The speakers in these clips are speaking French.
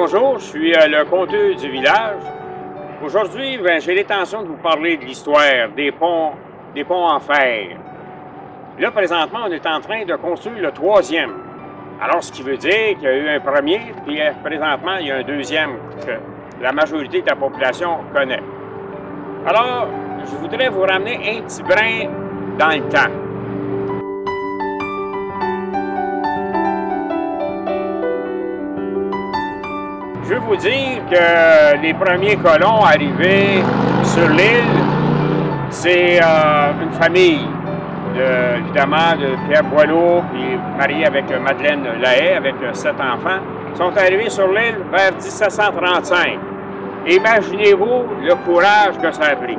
bonjour, je suis le conteur du village. Aujourd'hui, j'ai l'intention de vous parler de l'histoire des ponts en fer. Là, présentement, on est en train de construire le troisième. Alors, ce qui veut dire qu'il y a eu un premier, puis présentement, il y a un deuxième que la majorité de la population connaît. Alors, je voudrais vous ramener un petit brin dans le temps. Je veux vous dire que les premiers colons arrivés sur l'île, c'est une famille, évidemment, de Pierre Boileau, puis marié avec Madeleine Lahaye, avec 7 enfants, sont arrivés sur l'île vers 1735. Imaginez-vous le courage que ça a pris.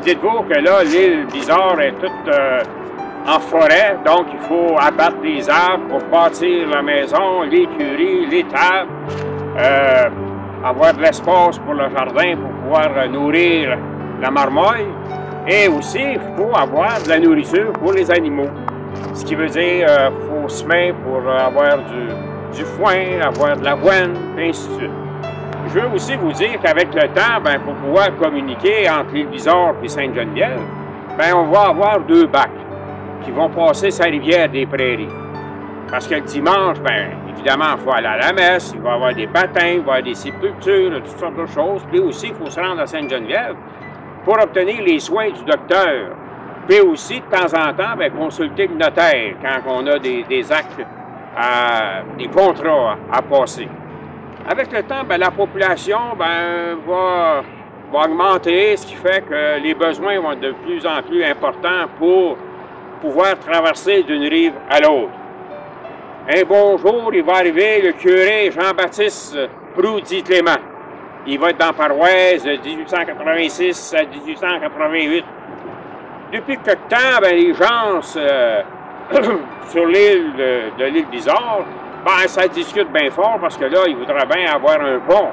Dites-vous que là, l'île Bizarre est toute en forêt, donc il faut abattre des arbres pour bâtir la maison, l'écurie, les tables. Avoir de l'espace pour le jardin pour pouvoir nourrir la marmoille. Et aussi, il faut avoir de la nourriture pour les animaux. Ce qui veut dire qu'il faut semer pour avoir du foin, avoir de l'avoine, et ainsi de suite. Je veux aussi vous dire qu'avec le temps, pour pouvoir communiquer entre l'île Bizarre et Sainte-Geneviève, on va avoir 2 bacs qui vont passer sa rivière des Prairies. Parce que le dimanche, évidemment, il faut aller à la messe, il va y avoir des baptêmes, il va y avoir des sépultures, toutes sortes de choses. Puis aussi, il faut se rendre à Sainte-Geneviève pour obtenir les soins du docteur. Puis aussi, de temps en temps, consulter le notaire quand on a des actes, des contrats à passer. Avec le temps, la population va augmenter, ce qui fait que les besoins vont être de plus en plus importants pour pouvoir traverser d'une rive à l'autre. Un bon jour, il va arriver le curé Jean-Baptiste Proux-dit-Clément. Il va être dans la paroisse de 1886 à 1888. Depuis quelque temps, les gens sur l'île de l'île Bizarre, ça discute bien fort parce que là, ils voudraient bien avoir un pont.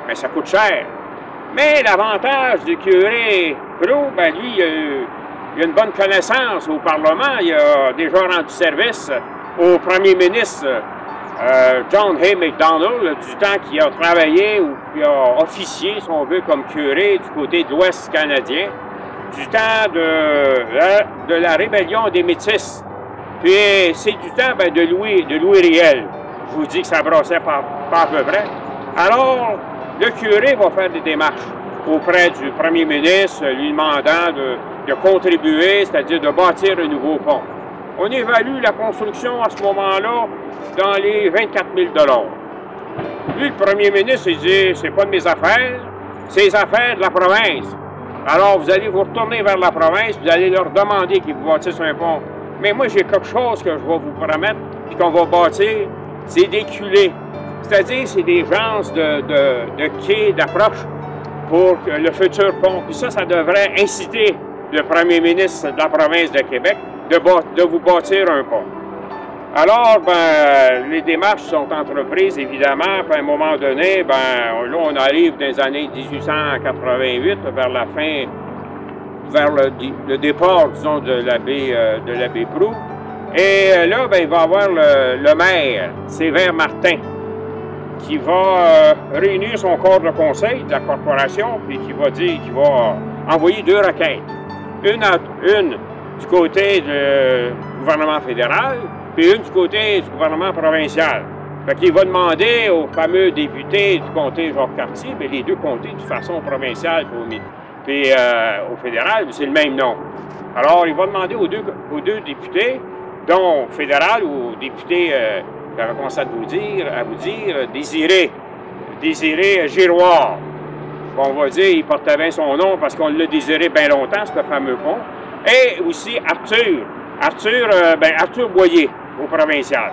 Mais ça coûte cher. Mais l'avantage du curé Proux, lui, il a une bonne connaissance au Parlement. Il a déjà rendu service au premier ministre John Hay Macdonald, du temps qu'il a travaillé ou qu'il a officié, si on veut, comme curé du côté de l'Ouest canadien, du temps de la rébellion des Métis. Puis c'est du temps de Louis Riel. Je vous dis que ça brassait pas à peu près. Alors, le curé va faire des démarches auprès du premier ministre, lui demandant de contribuer, c'est-à-dire de bâtir un nouveau pont. On évalue la construction à ce moment-là dans les 24 000 $. Lui, le premier ministre, il dit, c'est pas de mes affaires, c'est les affaires de la province. Alors, vous allez vous retourner vers la province, vous allez leur demander qu'ils vous bâtissent un pont. Mais moi, j'ai quelque chose que je vais vous promettre, puis qu'on va bâtir, c'est des culées. C'est-à-dire, c'est des genres de quais d'approche pour le futur pont. Puis ça devrait inciter le premier ministre de la province de Québec de vous bâtir un pont. Alors, les démarches sont entreprises, évidemment. Puis à un moment donné, là, on arrive dans les années 1888, vers la fin, vers le départ, disons, de l'abbé Proux. Et là, il va y avoir le maire, Sévère Martin, qui va réunir son corps de conseil de la corporation, puis qui va envoyer 2 requêtes. Une du côté du gouvernement fédéral, puis une du côté du gouvernement provincial. Fait qu'il va demander aux fameux députés du comté Jacques-Cartier, mais les 2 comtés, de façon provinciale puis au fédéral, c'est le même nom. Alors, il va demander aux deux députés, dont fédéral ou député, j'avais commencé à vous dire, Désiré Giroir. On va dire, il portait bien son nom parce qu'on l'a désiré bien longtemps, ce fameux pont. Et aussi Arthur Boyer, au provincial.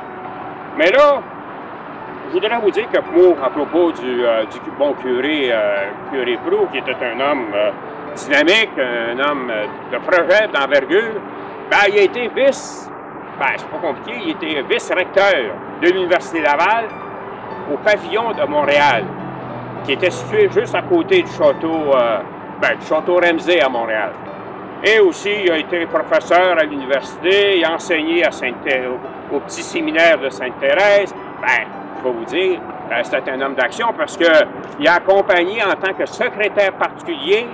Mais là, je voudrais vous dire que moi, à propos du bon curé Proux, qui était un homme dynamique, un homme de projet, d'envergure, il a été c'est pas compliqué, il était vice-recteur de l'Université Laval au pavillon de Montréal, qui était situé juste à côté du château Ramsay à Montréal. Et aussi, il a été professeur à l'université, il a enseigné au petit séminaire de Sainte-Thérèse. Je vais vous dire, c'était un homme d'action parce qu'il a accompagné en tant que secrétaire particulier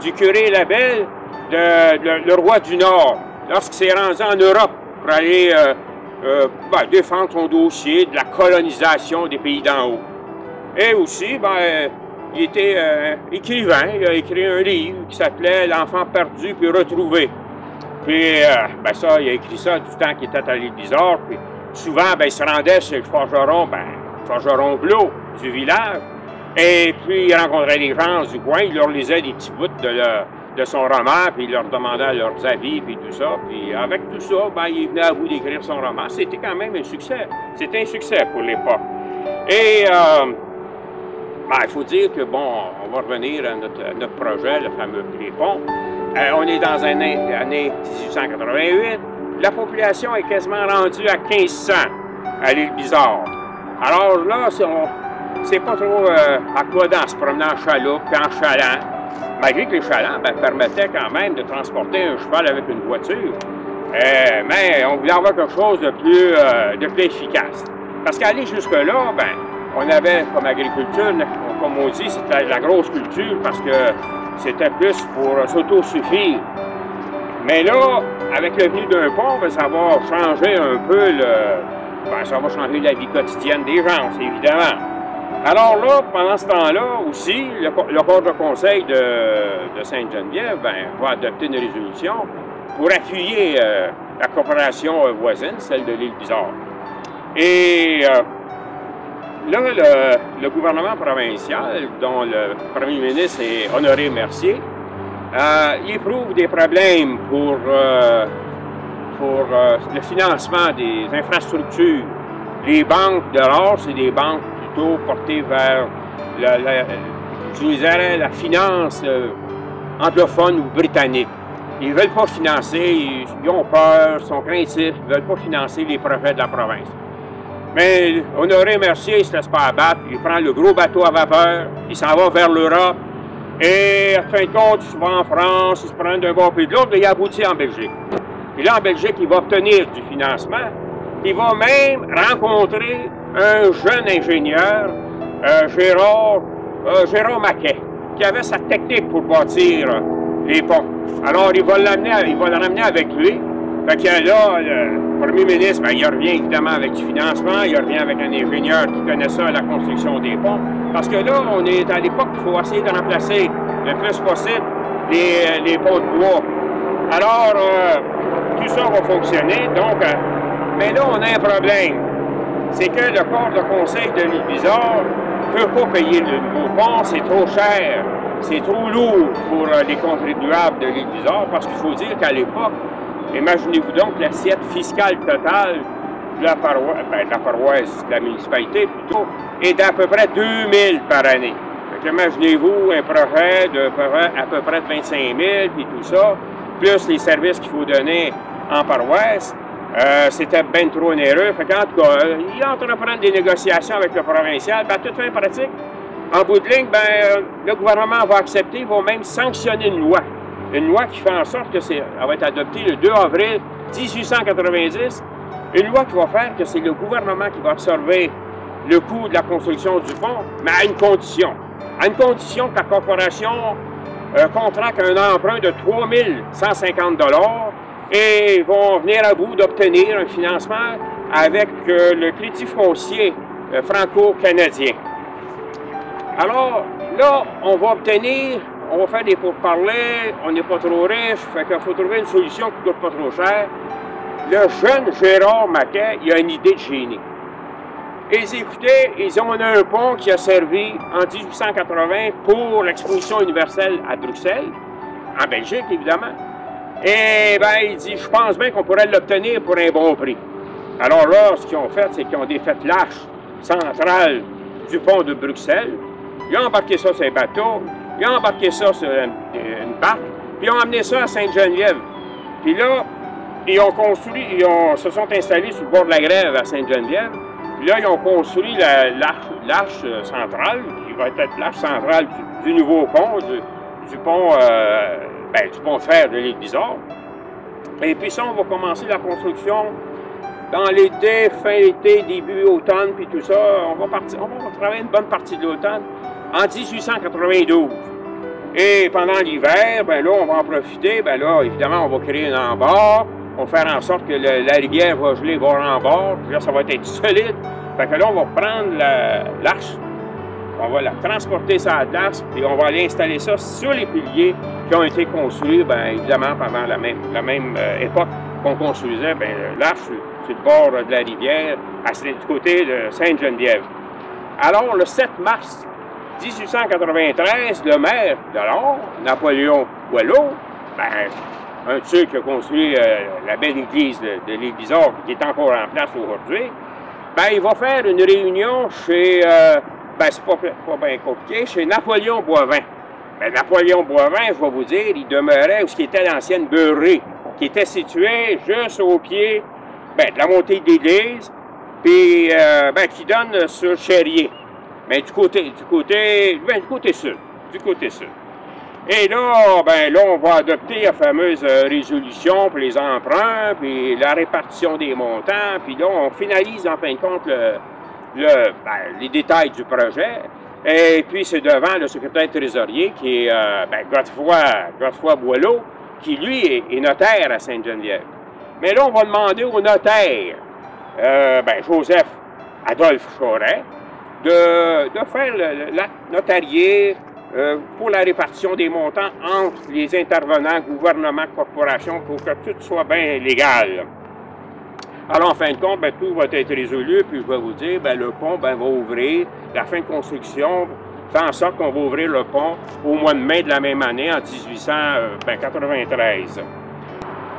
du curé Labelle le roi du Nord, lorsqu'il s'est rendu en Europe pour aller défendre son dossier de la colonisation des pays d'en haut. Et aussi, il était écrivain, il a écrit un livre qui s'appelait « L'enfant perdu puis retrouvé ». Puis, ça, il a écrit ça du temps qu'il était à l'île Bizarre, puis souvent, il se rendait chez le forgeron Blot du village, et puis il rencontrait les gens du coin, il leur lisait des petits bouts de son roman, puis il leur demandait leurs avis, puis tout ça. Puis avec tout ça, il venait à bout d'écrire son roman. C'était quand même un succès. C'était un succès pour l'époque. Et il faut dire que, on va revenir à notre projet, le fameux Prépont. On est dans l'année 1888. La population est quasiment rendue à 1500 à l'île Bizarre. Alors là, c'est pas trop accommodant se promener en chaloupe et en chaland. Malgré que les chalands permettaient quand même de transporter un cheval avec une voiture. Mais on voulait avoir quelque chose de plus efficace. Parce qu'aller jusque-là, on avait comme agriculture, comme on dit, c'était la grosse culture parce que c'était plus pour s'autosuffire. Mais là, avec le venu d'un pont, ça va changer un peu ça va changer la vie quotidienne des gens, évidemment. Alors là, pendant ce temps-là aussi, le corps de conseil de Sainte-Geneviève va adopter une résolution pour appuyer la coopération voisine, celle de l'île Bizarre. Et là, le gouvernement provincial, dont le premier ministre est Honoré Mercier, il éprouve des problèmes pour le financement des infrastructures. Les banques de l'or, c'est des banques plutôt portées vers la finance anglophone ou britannique. Ils ne veulent pas financer, ils ont peur, sont craintifs, ils ne veulent pas financer les projets de la province. Mais Honoré Mercier, il ne se laisse pas abattre, il prend le gros bateau à vapeur, il s'en va vers l'Europe, et à fin de compte, il se va en France, il se prend d'un bord puis de l'autre, et il aboutit en Belgique. Et là, en Belgique, il va obtenir du financement, il va même rencontrer un jeune ingénieur, Gérard Maquet, qui avait sa technique pour bâtir les ponts. Alors, il va le ramener avec lui. Fait que là, le premier ministre, il revient évidemment avec du financement, il revient avec un ingénieur qui connaît ça, la construction des ponts. Parce que là, on est à l'époque, il faut essayer de remplacer le plus possible les ponts de bois. Alors, tout ça va fonctionner. Donc, mais là, on a un problème. C'est que le corps de conseil de l'île Bizarre ne peut pas payer le nouveau pont, c'est trop cher. C'est trop lourd pour les contribuables de l'île Bizarre, parce qu'il faut dire qu'à l'époque, imaginez-vous donc l'assiette fiscale totale de la paroisse, de la municipalité plutôt, est d'à peu près 2000 par année. Imaginez-vous un projet à peu près de 25 000, puis tout ça, plus les services qu'il faut donner en paroisse. C'était bien trop onéreux. Fait qu'en tout cas, ils entreprennent des négociations avec le provincial. À toute fin pratique, en bout de ligne, le gouvernement va accepter, il va même sanctionner une loi. Une loi qui fait en sorte que elle va être adoptée le 2 avril 1890. Une loi qui va faire que c'est le gouvernement qui va absorber le coût de la construction du pont, mais à une condition. À une condition que la corporation contracte un emprunt de 3 150 $ et vont venir à bout d'obtenir un financement avec le Crédit foncier franco-canadien. Alors, là, on va faire des pourparlers, on n'est pas trop riche, fait qu'il faut trouver une solution qui ne coûte pas trop cher. Le jeune Gérard Maquet, il a une idée de génie. Écoutez, on a un pont qui a servi en 1880 pour l'exposition universelle à Bruxelles, en Belgique évidemment. Et il dit, je pense bien qu'on pourrait l'obtenir pour un bon prix. Alors là, ce qu'ils ont fait, c'est qu'ils ont défait l'arche centrale du pont de Bruxelles. Ils ont embarqué ça sur un bateau, ils ont embarqué ça sur une barque, puis ils ont amené ça à Sainte-Geneviève. Puis là, ils se sont installés sur le bord de la grève à Sainte-Geneviève. Puis là, ils ont construit l'arche centrale, qui va être l'arche centrale du nouveau pont, du pont de fer de l'île Bizarre. Et puis ça, on va commencer la construction dans l'été, fin été, début automne, puis tout ça, on va travailler une bonne partie de l'automne, en 1892. Et pendant l'hiver, ben là, on va en profiter, ben là, évidemment, on va créer un embord, on va faire en sorte que la rivière va geler, va rembord, puis là, ça va être solide. Fait que là, on va prendre l'arche, on va la transporter sur la place, et on va aller installer ça sur les piliers qui ont été construits, bien évidemment, pendant la même époque qu'on construisait l'arche sur le bord de la rivière, du côté de Sainte-Geneviève. Alors, le 7 mars 1893, le maire d'alors, Napoléon Boileau, un de ceux qui a construit la belle église de l'île Bizarre, qui est encore en place aujourd'hui, il va faire une réunion chez, c'est pas bien compliqué, chez Napoléon Boivin. Napoléon Boivin, je vais vous dire, il demeurait où ce qui était l'ancienne beurrerie, qui était située juste au pied de la montée de l'église, puis qui donne sur Chérier. Mais du côté sud. Et là, on va adopter la fameuse résolution pour les emprunts, puis la répartition des montants, puis là, on finalise en fin de compte les détails du projet. Et puis, c'est devant le secrétaire trésorier qui est Godefroy Boileau, qui, lui, est notaire à Sainte-Geneviève. Mais là, on va demander au notaire, Joseph Adolphe Choret, de faire l'acte notarié pour la répartition des montants entre les intervenants, gouvernement, corporation, pour que tout soit bien légal. Alors, en fin de compte, tout va être résolu, puis je vais vous dire, le pont va ouvrir, la fin de construction fait en sorte qu'on va ouvrir le pont au mois de mai de la même année, en 1893.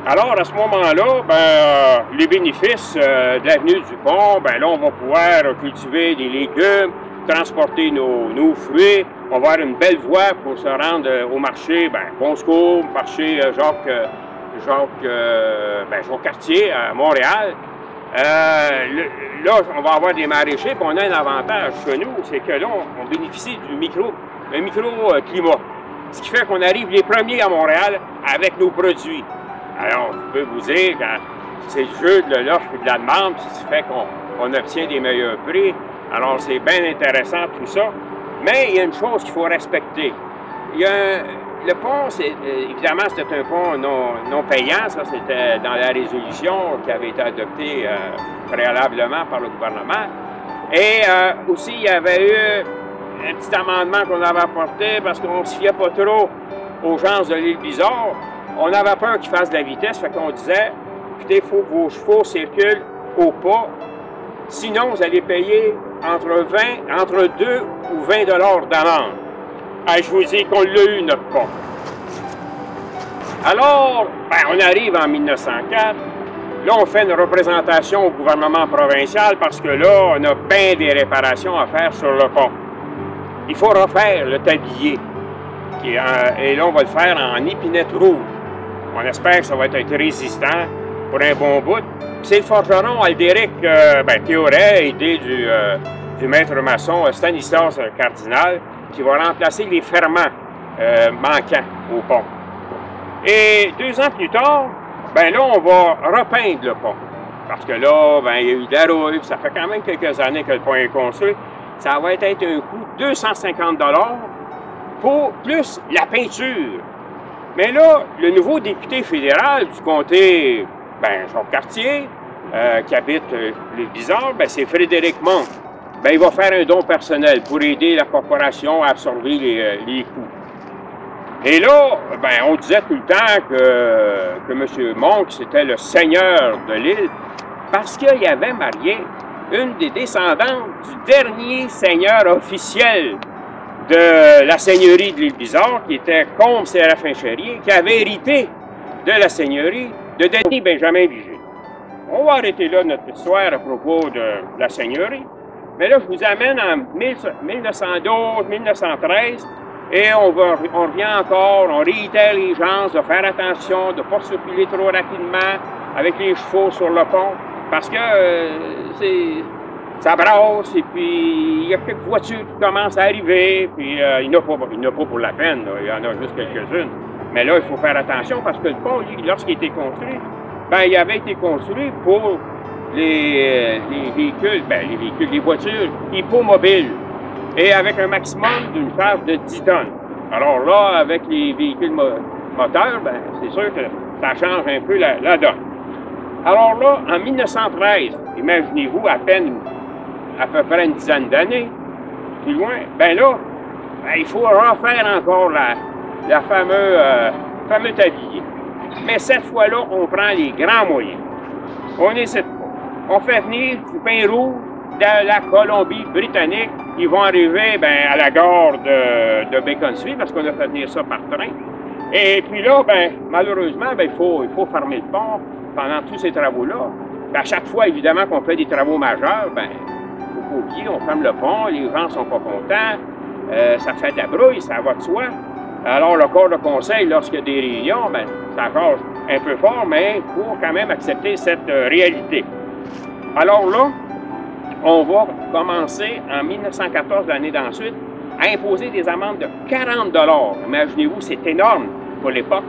Alors, à ce moment-là, les bénéfices de l'avenue du pont, là, on va pouvoir cultiver des légumes, transporter nos fruits, on va avoir une belle voie pour se rendre au marché, Bonsecours, marché Jacques Cartier à Montréal. Là, on va avoir des maraîchers, puis on a un avantage chez nous, c'est que là, on bénéficie du micro-climat. Ce qui fait qu'on arrive les premiers à Montréal avec nos produits. Alors, je peux vous dire que c'est le jeu de l'offre et de la demande, ce qui fait qu'on obtient des meilleurs prix. Alors, c'est bien intéressant tout ça. Mais il y a une chose qu'il faut respecter. Le pont, évidemment, c'était un pont non payant. Ça, c'était dans la résolution qui avait été adoptée préalablement par le gouvernement. Et aussi, il y avait eu un petit amendement qu'on avait apporté parce qu'on ne se fiait pas trop aux gens de l'île Bizarre. On avait peur qu'ils fassent de la vitesse, fait qu'on disait, écoutez, il faut que vos chevaux circulent au pas, sinon vous allez payer entre 2 ou 20 $ d'amende. Je vous dis qu'on l'a eu, notre pont. Alors, on arrive en 1904, là on fait une représentation au gouvernement provincial parce que là, on a bien des réparations à faire sur le pont. Il faut refaire le tablier, et là on va le faire en épinette rouge. On espère que ça va être résistant pour un bon bout. C'est le forgeron Aldéric Théoret, aidé du maître maçon Stanislas Cardinal, qui va remplacer les ferments manquants au pont. Et 2 ans plus tard, là, on va repeindre le pont. Parce que là, il y a eu de la rouille, ça fait quand même quelques années que le pont est construit. Ça va être un coût de 250 $ pour plus la peinture. Mais là, le nouveau député fédéral du comté, Jacques Cartier, qui habite l'île Bizarre, c'est Frédéric Monk. Il va faire un don personnel pour aider la corporation à absorber les coûts. Et là, on disait tout le temps que M. Monk, c'était le seigneur de l'île, parce qu'il avait marié une des descendantes du dernier seigneur officiel de la seigneurie de l'île Bizarre, qui était Comte Séraphin Chérier, qui avait hérité de la seigneurie de Denis Benjamin Vigée. On va arrêter là notre histoire à propos de la seigneurie. Mais là, je vous amène en 1912-1913, et on revient encore, on réitère les gens de faire attention, de ne pas circuler trop rapidement avec les chevaux sur le pont, parce que ça brasse, et puis il y a quelques voitures qui commencent à arriver, puis il n'y en a pas pour la peine, là, il y en a juste quelques-unes. Mais là, il faut faire attention, parce que le pont, lorsqu'il a été construit, il avait été construit pour les véhicules, les voitures hippomobiles, et avec un maximum d'une charge de 10 tonnes. Alors là, avec les véhicules moteurs, ben, c'est sûr que ça change un peu la donne. Alors là, en 1913, imaginez-vous à peu près une dizaine d'années, plus loin, ben là, ben, il faut refaire encore la fameux tablier. Mais cette fois-là, on prend les grands moyens. On n'hésite pas. On fait venir du pain rouge de la Colombie-Britannique. Ils vont arriver ben, à la gare de Beaconsfield parce qu'on a fait venir ça par train. Et puis là, ben, malheureusement, ben, il faut fermer le pont pendant tous ces travaux-là. À chaque fois, évidemment, qu'on fait des travaux majeurs, ben, il faut pas oublier, on ferme le pont, les gens sont pas contents, ça fait de la brouille, ça va de soi. Alors, le corps de conseil, lorsqu'il y a des réunions, ben, ça change un peu fort, mais il faut quand même accepter cette réalité. Alors là, on va commencer en 1914, l'année d'ensuite, à imposer des amendes de 40 $. Imaginez-vous, c'est énorme pour l'époque.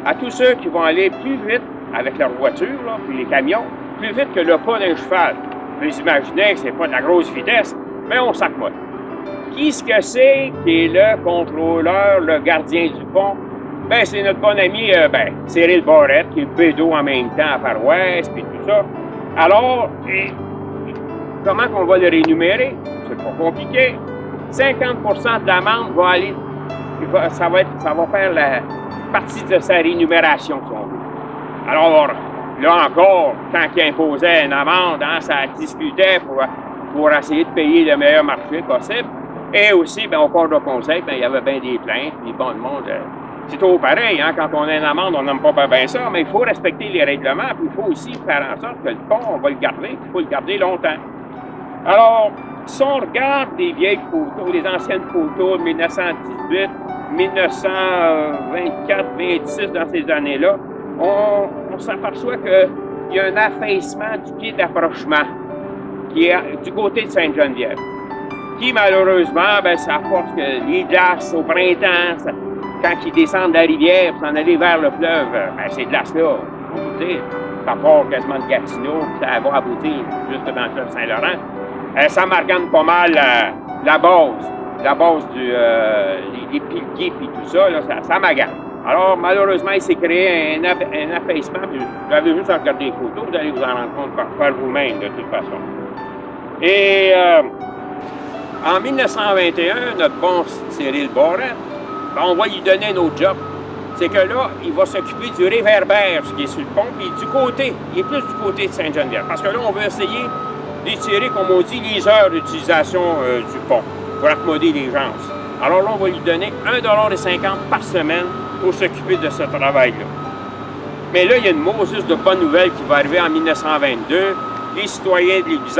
À tous ceux qui vont aller plus vite avec leur voiture, là, puis les camions, plus vite que le pas d'un cheval. Vous imaginez que c'est pas de la grosse vitesse, mais on s'accommode. Qui est-ce que c'est qui est le contrôleur, le gardien du pont? Ben, c'est notre bon ami, Cyril Barrette, qui est bédo en même temps à Far West, puis tout ça. Alors, comment qu'on va le rémunérer? C'est pas compliqué. 50% de l'amende va aller, ça va faire la partie de sa rémunération, si on veut. Alors, là encore, quand il imposait une amende, hein, ça discutait pour essayer de payer le meilleur marché possible. Et aussi, ben, au corps de conseil, ben, il y avait bien des plaintes, puis bon, le monde, c'est tout pareil, hein, quand on a une amende, on n'aime pas bien ça, mais il faut respecter les règlements, puis il faut aussi faire en sorte que le pont, on va le garder, puis il faut le garder longtemps. Alors, si on regarde des vieilles photos, les anciennes photos de 1918, 1924, 26, dans ces années-là, on s'aperçoit qu'il y a un affaissement du pied d'approchement qui est du côté de Sainte-Geneviève. Qui, malheureusement, ben, ça force que les glaces au printemps, quand ils descendent de la rivière pour s'en aller vers le fleuve, ben, ces glaces-là, on vous dire, ça part quasiment de Gatineau, ça va aboutir juste dans le fleuve Saint-Laurent. Ça margane pas mal la base des piliers et tout ça, là, ça magane. Alors, malheureusement, il s'est créé un affaissement, puis vous avez juste à regarder les photos, vous allez vous en rendre compte par vous-même, de toute façon. Et en 1921, notre bon Cyril Barrette, ben, on va lui donner un autre job. C'est que là, il va s'occuper du réverbère, ce qui est sur le pont, puis il est plus du côté de Sainte-Geneviève. Parce que là, on veut essayer d'étirer, comme on dit, les heures d'utilisation du pont pour accommoder les gens. Alors là, on va lui donner 1,50 $ par semaine pour s'occuper de ce travail-là. Mais là, il y a une Moses de bonne nouvelle qui va arriver en 1922. Les citoyens de l'Église,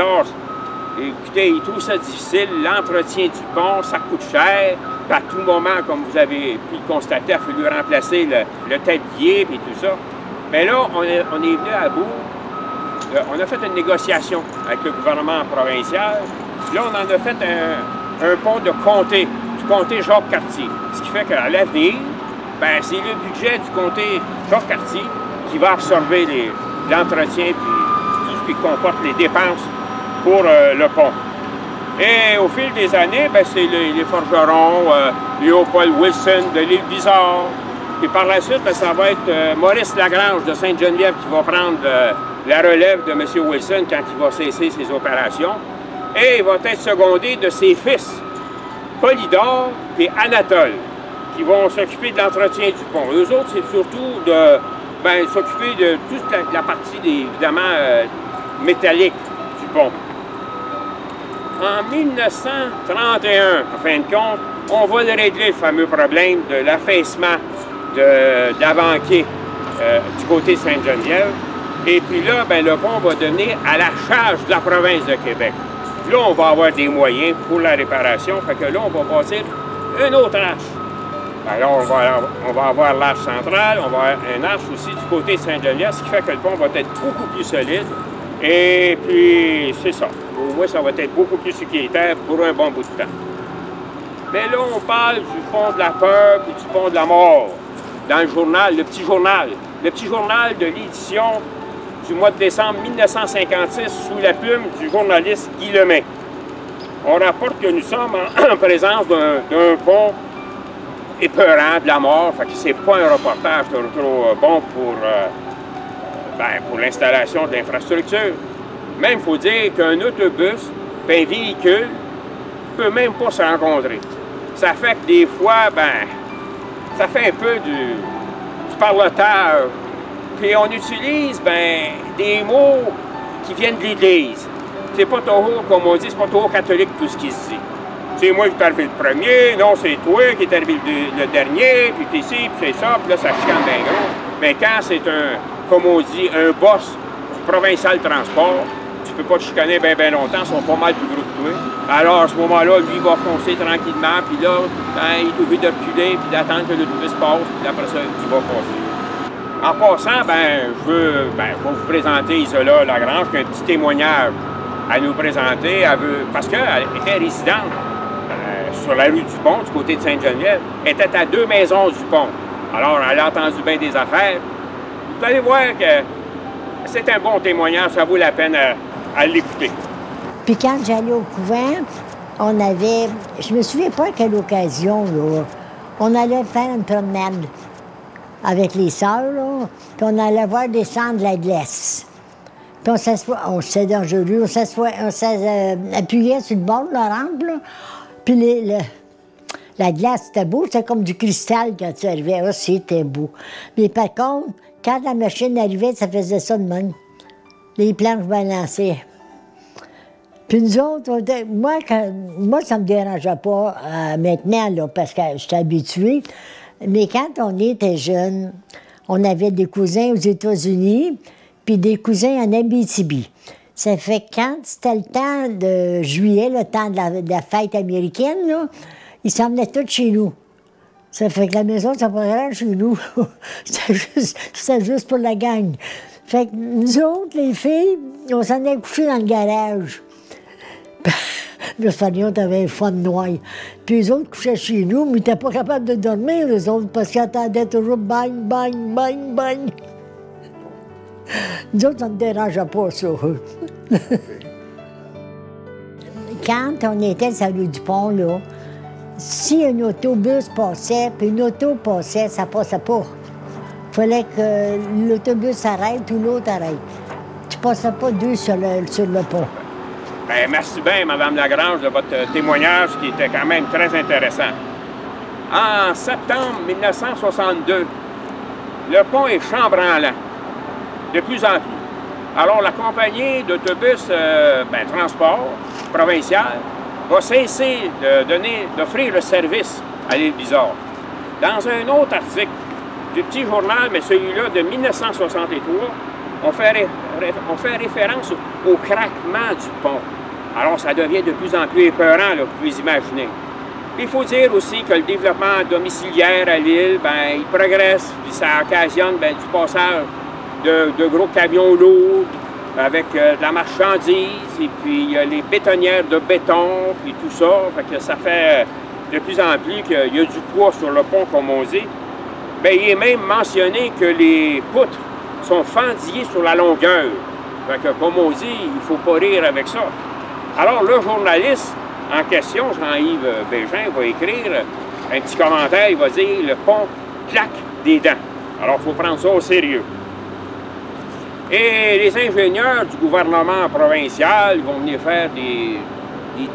écoutez, ils trouvent ça difficile. L'entretien du pont, ça coûte cher. À tout moment, comme vous avez pu le constater, il a fallu remplacer le tablier et tout ça. Mais là, on est venu à bout. On a fait une négociation avec le gouvernement provincial. Là, on en a fait un pont de comté, du comté Jacques-Cartier. Ce qui fait qu'à l'avenir, ben, c'est le budget du comté Jacques-Cartier qui va absorber l'entretien et tout ce qui comporte les dépenses pour le pont. Et au fil des années, ben, c'est les forgerons, Léopold Wilson de l'île Bizarre. Et par la suite, ben, ça va être Maurice Lagrange de Sainte-Geneviève qui va prendre la relève de M. Wilson quand il va cesser ses opérations. Et il va être secondé de ses fils, Polydore et Anatole, qui vont s'occuper de l'entretien du pont. Eux autres, c'est surtout de s'occuper de toute la partie, évidemment, métallique du pont. En 1931, en fin de compte, on va régler le fameux problème de l'affaissement de l'avant-quai du côté de Sainte-Geneviève. Et puis là, ben, le pont va devenir à la charge de la province de Québec. Puis là, on va avoir des moyens pour la réparation. Fait que là, on va bâtir une autre arche. Alors, on va avoir l'arche centrale, on va avoir une arche aussi du côté de Sainte-Geneviève, ce qui fait que le pont va être beaucoup plus solide. Et puis, c'est ça. Au moins, ça va être beaucoup plus sécuritaire pour un bon bout de temps. Mais là, on parle du pont de la peur et du pont de la mort. Dans le journal, le petit journal. Le petit journal de l'édition du mois de décembre 1956 sous la plume du journaliste Guy Lemay. On rapporte que nous sommes en présence d'un pont épeurant de la mort, fait que c'est pas un reportage trop bon pour l'installation de l'infrastructure. Même, il faut dire qu'un autobus, un véhicule, ne peut même pas se rencontrer. Ça fait que des fois, ça fait un peu du parlotage. Puis on utilise, des mots qui viennent de l'Église. C'est pas toujours, comme on dit, c'est pas toujours catholique tout ce qui se dit. C'est moi qui est arrivé le premier, non, c'est toi qui est arrivé le dernier, puis t'es ici, puis c'est ça, puis là, ça chicane bien gros. Mais quand c'est comme on dit, un boss du provincial transport, tu peux pas te chicaner bien longtemps, ils sont pas mal plus gros que toi. Alors, à ce moment-là, lui, il va foncer tranquillement, puis là, il est obligé de reculer, puis d'attendre que l'autobus passe, puis après ça, il va passer. En passant, je veux vous présenter Isola Lagrange, qui a un petit témoignage à nous présenter. Parce qu'elle était résidente sur la rue du Pont, du côté de Sainte-Geneviève, était à 2 maisons du pont. Alors, elle a entendu bien des affaires. Vous allez voir que c'est un bon témoignage, ça vaut la peine à l'écouter. Puis quand j'allais au couvent, on avait, je me souviens pas à quelle occasion, là, on allait faire une promenade avec les sœurs, là, puis on allait voir descendre la glace. Puis c'était dangereux, on s'appuyait sur le bord de la rampe, là, puis la glace, c'était beau, c'était comme du cristal quand tu arrivais, là, c'était beau. Mais par contre, quand la machine arrivait, ça faisait ça de même. Les planches balançaient. Puis nous autres, moi, ça me dérangeait pas maintenant, là, parce que j'étais habituée. Mais quand on était jeunes, on avait des cousins aux États-Unis, puis des cousins en Abitibi. Ça fait que quand c'était le temps de juillet, le temps de la fête américaine, là, ils s'en venaient tous chez nous. Ça fait que la maison, ça pas chez nous. C'était juste pour la gang. Fait que nous autres, les filles, on s'en est couchés dans le garage. Le Fagnon avait un fun noir. Puis les autres couchaient chez nous, mais ils n'étaient pas capables de dormir, les autres, parce qu'ils attendaient toujours bang, bang, bang, bang. Nous autres, ça ne dérangeait pas, ça. Quand on était sur la rue du Pont, là, si un autobus passait, puis une auto passait, ça passait pas. Il fallait que l'autobus s'arrête ou l'autre arrête. Tu ne passais pas deux sur le pont. Bien, merci bien, Mme Lagrange, de votre témoignage qui était quand même très intéressant. En septembre 1962, le pont est chambranlant, de plus en plus. Alors, la compagnie d'autobus transport provincial va cesser d'offrir le service à l'île Bizarre. Dans un autre article du petit journal, mais celui-là de 1963, on fait référence au craquement du pont. Alors, ça devient de plus en plus épeurant, là, vous pouvez imaginer. Il faut dire aussi que le développement domiciliaire à l'île, il progresse, puis ça occasionne du passage de gros camions lourds avec de la marchandise, et puis il y a les bétonnières de béton, puis tout ça. Fait que ça fait de plus en plus qu'il y a du poids sur le pont, comme on dit. Il est même mentionné que les poutres sont fendillées sur la longueur. Fait que, comme on dit, il ne faut pas rire avec ça. Alors, le journaliste en question, Jean-Yves Bégin, va écrire un petit commentaire, il va dire « Le pont claque des dents ». Alors, il faut prendre ça au sérieux. Et les ingénieurs du gouvernement provincial vont venir faire des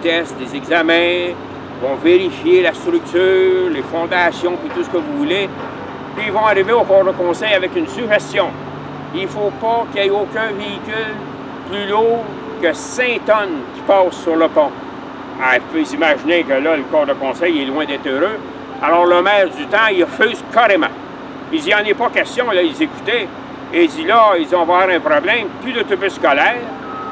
tests, des examens, vont vérifier la structure, les fondations, puis tout ce que vous voulez. Puis ils vont arriver au corps de conseil avec une suggestion. Il ne faut pas qu'il y ait aucun véhicule plus lourd que 5 tonnes qui passe sur le pont. Alors, vous pouvez imaginer que là, le corps de conseil est loin d'être heureux. Alors, le maire du temps, il refuse carrément. Il dit, il n'y en a pas question, là, ils écoutaient. Et il dit, là, ils vont avoir un problème, plus d'autobus scolaires.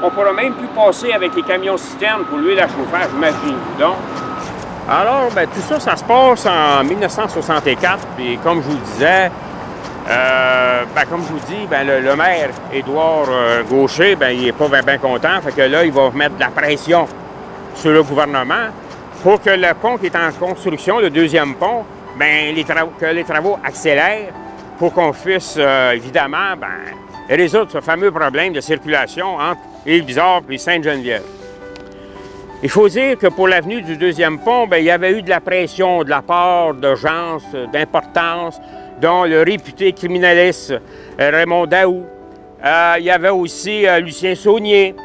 On ne pourra même plus passer avec les camions-citernes pour l'huile à chauffage, imaginez-vous donc. Alors, tout ça, ça se passe en 1964. Et comme je vous disais, comme je vous dis, le maire, Édouard Gaucher, il n'est pas bien content. Fait que là, il va mettre de la pression sur le gouvernement pour que le pont qui est en construction, le deuxième pont, que les travaux accélèrent pour qu'on puisse, évidemment, et résoudre ce fameux problème de circulation entre L'Île-Bizarre et Sainte-Geneviève. Il faut dire que pour l'avenue du deuxième pont, bien, il y avait eu de la pression de la part de gens d'importance, dont le réputé criminaliste Raymond Daou. Il y avait aussi Lucien Saunier,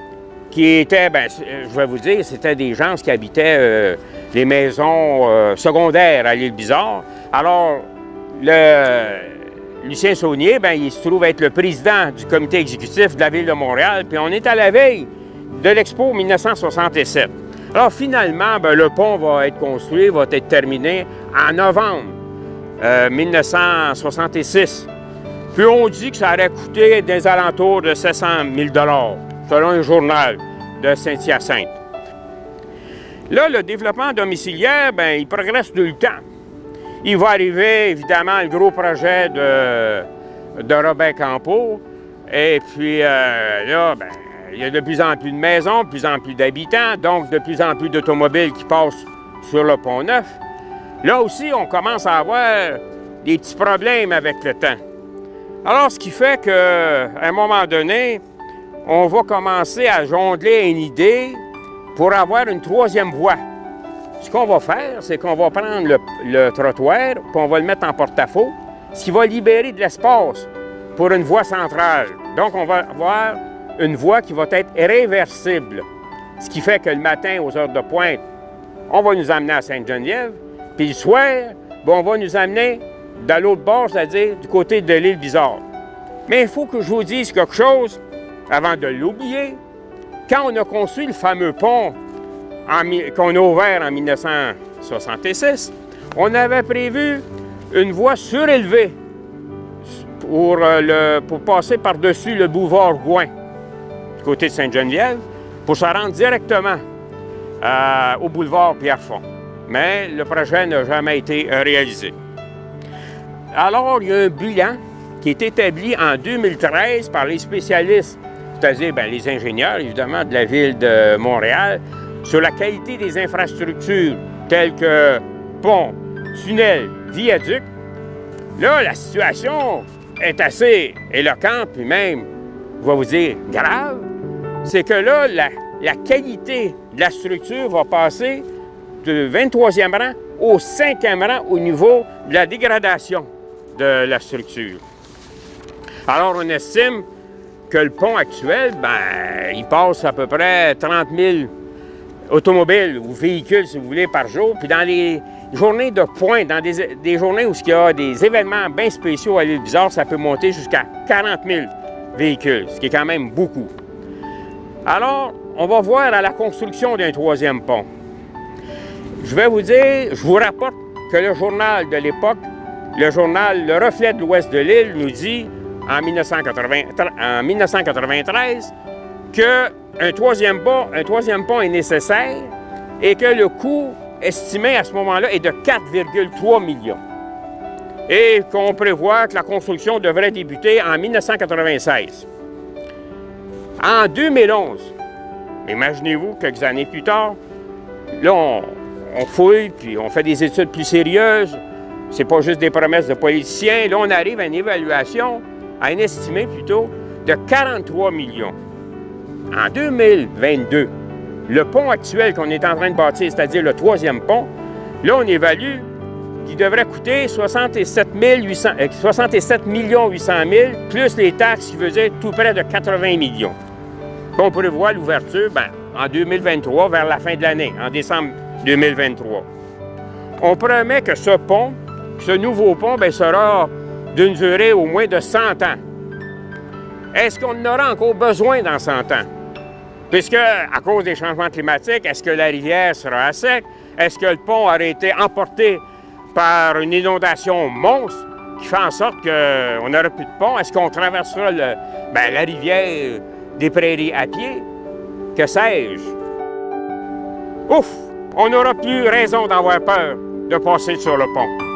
qui était, bien, je vais vous dire, c'était des gens qui habitaient les maisons secondaires à L'Île-Bizarre. Alors, Lucien Saunier, bien, il se trouve être le président du comité exécutif de la Ville de Montréal, puis on est à la veille de l'Expo 1967. Alors, finalement, bien, le pont va être construit, va être terminé en novembre 1966. Puis on dit que ça aurait coûté des alentours de 700 000 $, selon un journal de Saint-Hyacinthe. Là, le développement domiciliaire, bien, il progresse tout le temps. Il va arriver, évidemment, le gros projet de Robert Campeau. Et puis là, bien, il y a de plus en plus de maisons, de plus en plus d'habitants, donc de plus en plus d'automobiles qui passent sur le Pont-Neuf. Là aussi, on commence à avoir des petits problèmes avec le temps. Alors, ce qui fait qu'à un moment donné, on va commencer à jongler une idée pour avoir une troisième voie. Ce qu'on va faire, c'est qu'on va prendre le trottoir, puis on va le mettre en porte-à-faux, ce qui va libérer de l'espace pour une voie centrale. Donc, on va avoir une voie qui va être réversible, ce qui fait que le matin, aux heures de pointe, on va nous amener à Sainte-Geneviève, puis le soir, bien, on va nous amener de l'autre bord, c'est-à-dire du côté de L'Île-Bizarre. Mais il faut que je vous dise quelque chose avant de l'oublier. Quand on a construit le fameux pont qu'on a ouvert en 1966, on avait prévu une voie surélevée pour passer par-dessus le boulevard Gouin, du côté de Sainte-Geneviève, pour se rendre directement au boulevard Pierrefonds. Mais le projet n'a jamais été réalisé. Alors, il y a un bilan qui est établi en 2013 par les spécialistes, c'est-à-dire bien, les ingénieurs, évidemment, de la Ville de Montréal, sur la qualité des infrastructures telles que ponts, tunnels, viaducs. Là, la situation est assez éloquente, puis même, je vais vous dire, grave. C'est que là, la qualité de la structure va passer du 23e rang au 5e rang au niveau de la dégradation de la structure. Alors, on estime que le pont actuel, bien, il passe à peu près 30 000 automobiles ou véhicules, si vous voulez, par jour. Puis dans les journées de pointe, dans des journées où il y a des événements bien spéciaux à L'Île-Bizarre, ça peut monter jusqu'à 40 000 véhicules, ce qui est quand même beaucoup. Alors, on va voir à la construction d'un troisième pont. Je vais vous dire, je vous rapporte que le journal de l'époque, le journal Le Reflet de l'Ouest de l'île, nous dit en 1993 qu'un troisième pont est nécessaire et que le coût estimé à ce moment-là est de 4,3 millions. Et qu'on prévoit que la construction devrait débuter en 1996. En 2011, imaginez-vous, quelques années plus tard, là, on fouille, puis on fait des études plus sérieuses. C'est pas juste des promesses de politiciens. Là, on arrive à une évaluation, à un estimé plutôt, de 43 millions. En 2022, le pont actuel qu'on est en train de bâtir, c'est-à-dire le troisième pont, là, on évalue qu'il devrait coûter 67 800 000, plus les taxes, qui veut dire tout près de 80 millions. On prévoit l'ouverture en 2023, vers la fin de l'année, en décembre 2023. On promet que ce pont, ce nouveau pont, sera d'une durée au moins de 100 ans. Est-ce qu'on en aura encore besoin dans 100 ans? Puisque, à cause des changements climatiques, est-ce que la rivière sera à sec? Est-ce que le pont aurait été emporté par une inondation monstre qui fait en sorte qu'on n'aura plus de pont? Est-ce qu'on traversera la rivière des Prairies à pied? Que sais-je? Ouf! On n'aura plus raison d'avoir peur de passer sur le pont.